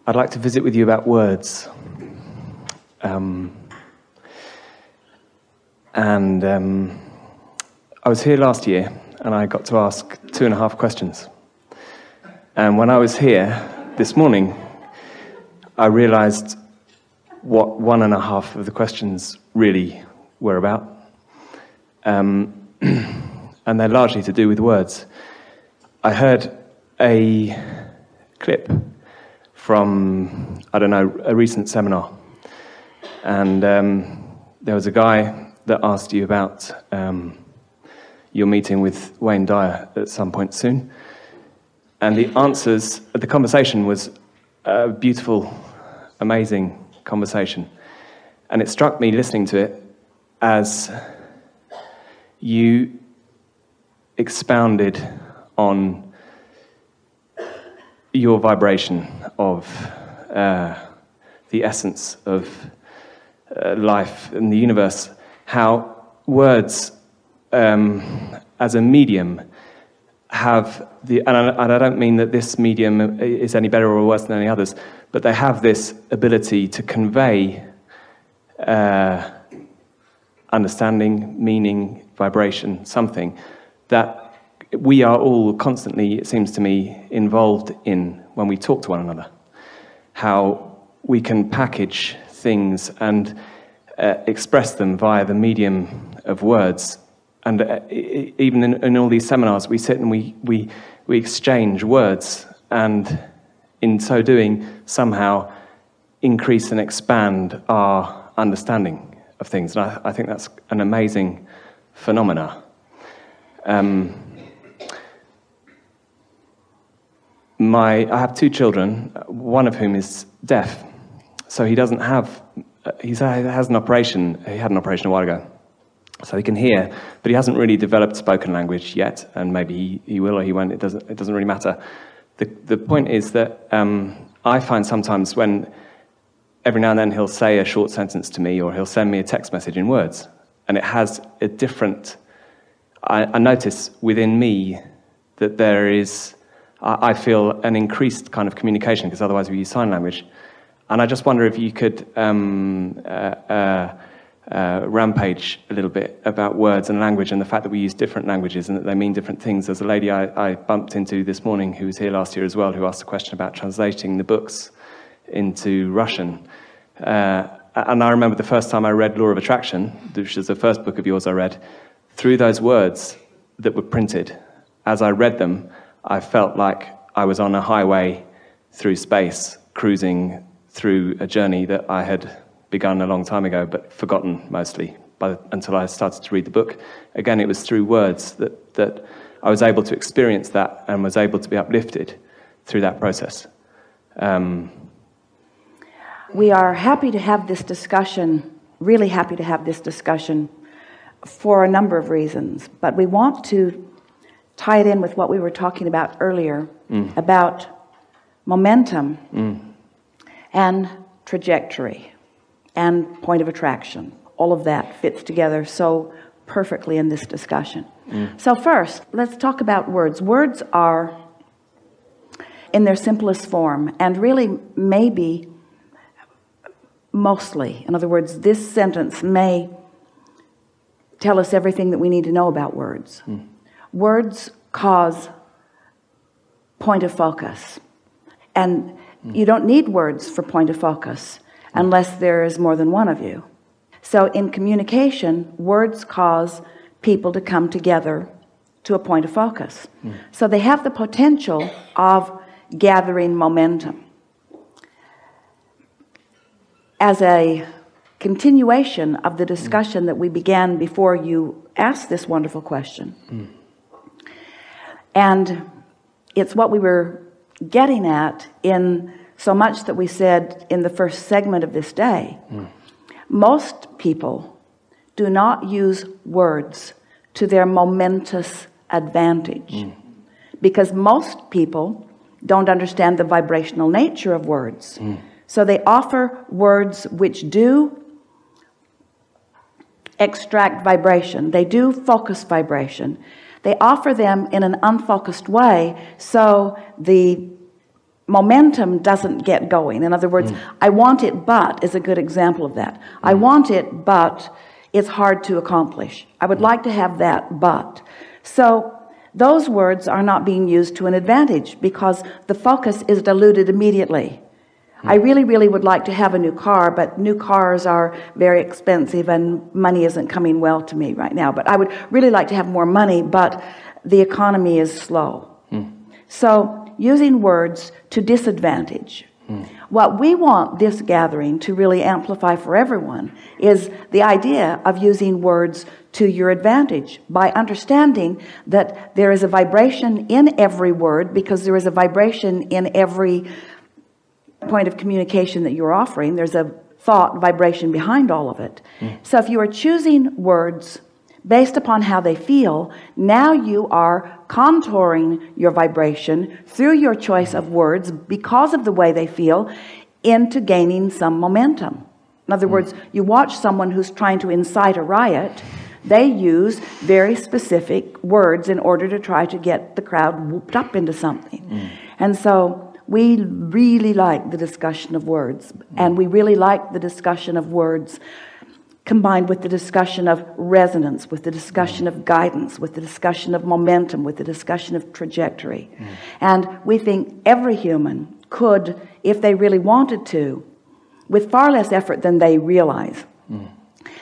I'd like to visit with you about words. I was here last year and I got to ask 2.5 questions. And when I was here this morning, I realized what 1.5 of the questions really were about. And they're largely to do with words. I heard a clip from, I don't know, a recent seminar. And there was a guy that asked you about your meeting with Wayne Dyer at some point soon. And the answers, the conversation was a beautiful, amazing conversation. And it struck me listening to it as you expounded on your vibration of the essence of life in the universe, how words as a medium have the, and I don't mean that this medium is any better or worse than any others, but they have this ability to convey understanding, meaning, vibration, something that we are all constantly, it seems to me, involved in when we talk to one another. How we can package things and express them via the medium of words. And even in all these seminars, we sit and we exchange words, and in so doing, somehow increase and expand our understanding of things. And I think that's an amazing phenomena. I have 2 children, one of whom is deaf, so he doesn't have, he has an operation, he had an operation a while ago, so he can hear, but he hasn't really developed spoken language yet, and maybe he will or he won't, it doesn't really matter. The point is that I find sometimes when, every now and then he'll say a short sentence to me, or he'll send me a text message in words, and it has a different, I notice within me that there is, I feel an increased kind of communication, because otherwise we use sign language. And I just wonder if you could rampage a little bit about words and language and the fact that we use different languages and that they mean different things. There's a lady I bumped into this morning who was here last year as well, who asked a question about translating the books into Russian. And I remember the first time I read Law of Attraction, which is the first book of yours I read, through those words that were printed, as I read them, I felt like I was on a highway through space, cruising through a journey that I had begun a long time ago, but forgotten mostly until I started to read the book. Again, it was through words that I was able to experience that and was able to be uplifted through that process. We are happy to have this discussion, really happy to have this discussion for a number of reasons, but we want to tie it in with what we were talking about earlier, about momentum and trajectory and point of attraction. All of that fits together so perfectly in this discussion. So first, let's talk about words. Words are in their simplest form, and really maybe mostly, in other words, this sentence may tell us everything that we need to know about words. Words cause point of focus, and you don't need words for point of focus unless there is more than one of you. So in communication, words cause people to come together to a point of focus. So they have the potential of gathering momentum. As a continuation of the discussion that we began before you asked this wonderful question, and it's what we were getting at in so much that we said in the first segment of this day. Most people do not use words to their momentous advantage, because most people don't understand the vibrational nature of words. So they offer words which do extract vibration, they do focus vibration. They offer them in an unfocused way, so the momentum doesn't get going. In other words, I want it, but is a good example of that. I want it, but it's hard to accomplish. I would like to have that, but. So those words are not being used to an advantage because the focus is diluted immediately. I really, really would like to have a new car, but new cars are very expensive and money isn't coming well to me right now. But I would really like to have more money, but the economy is slow. So using words to disadvantage. What we want this gathering to really amplify for everyone is the idea of using words to your advantage by understanding that there is a vibration in every word, because there is a vibration in every point of communication that you're offering. There's a thought vibration behind all of it. So if you are choosing words based upon how they feel, now you are contouring your vibration through your choice of words because of the way they feel into gaining some momentum. In other words, you watch someone who's trying to incite a riot. They use very specific words in order to try to get the crowd whooped up into something. And so we really like the discussion of words, and we really like the discussion of words combined with the discussion of resonance, with the discussion of guidance, with the discussion of momentum, with the discussion of trajectory. And we think every human could, if they really wanted to, with far less effort than they realize,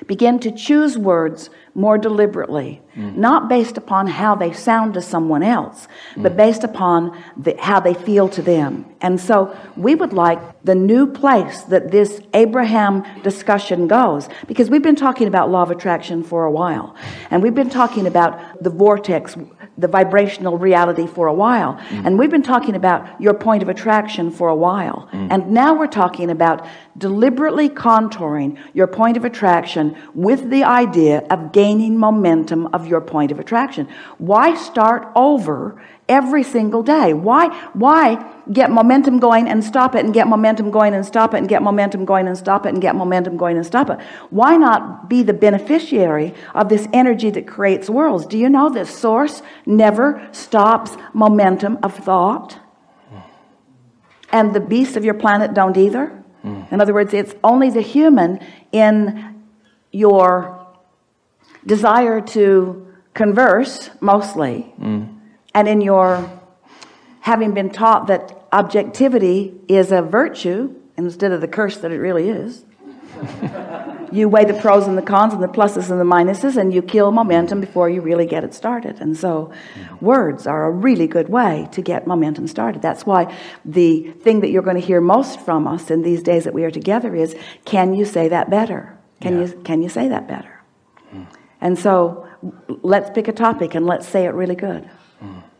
begin to choose words more deliberately, not based upon how they sound to someone else, but based upon how they feel to them. And so we would like the new place that this Abraham discussion goes, because we've been talking about law of attraction for a while, and we've been talking about the vortex, the vibrational reality for a while, and we've been talking about your point of attraction for a while, and now we're talking about deliberately contouring your point of attraction with the idea of gaining momentum of your point of attraction. Why start over every single day? Why get momentum going and stop it, and get momentum going and stop it, and get momentum going and stop it, and get momentum going and stop it? Why not be the beneficiary of this energy that creates worlds? Do you know that source never stops momentum of thought? And the beasts of your planet don't either. In other words, it's only the human in your desire to converse mostly, and in your having been taught that objectivity is a virtue instead of the curse that it really is. You weigh the pros and the cons and the pluses and the minuses, and you kill momentum before you really get it started. And so words are a really good way to get momentum started. That's why the thing that you're going to hear most from us in these days that we are together is, can you say that better? Can you say that better? And so let's pick a topic and let's say it really good.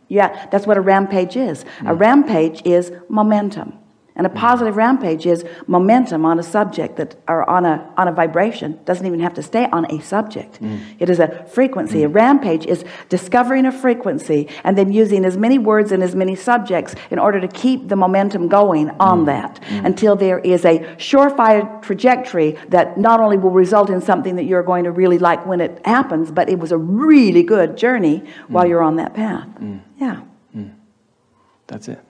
Yeah, that's what a rampage is. A rampage is momentum. And a positive rampage is momentum on a subject that, or on a vibration. Doesn't even have to stay on a subject. It is a frequency. A rampage is discovering a frequency and then using as many words and as many subjects in order to keep the momentum going on that until there is a surefire trajectory that not only will result in something that you're going to really like when it happens, but it was a really good journey while you're on that path. Yeah. That's it.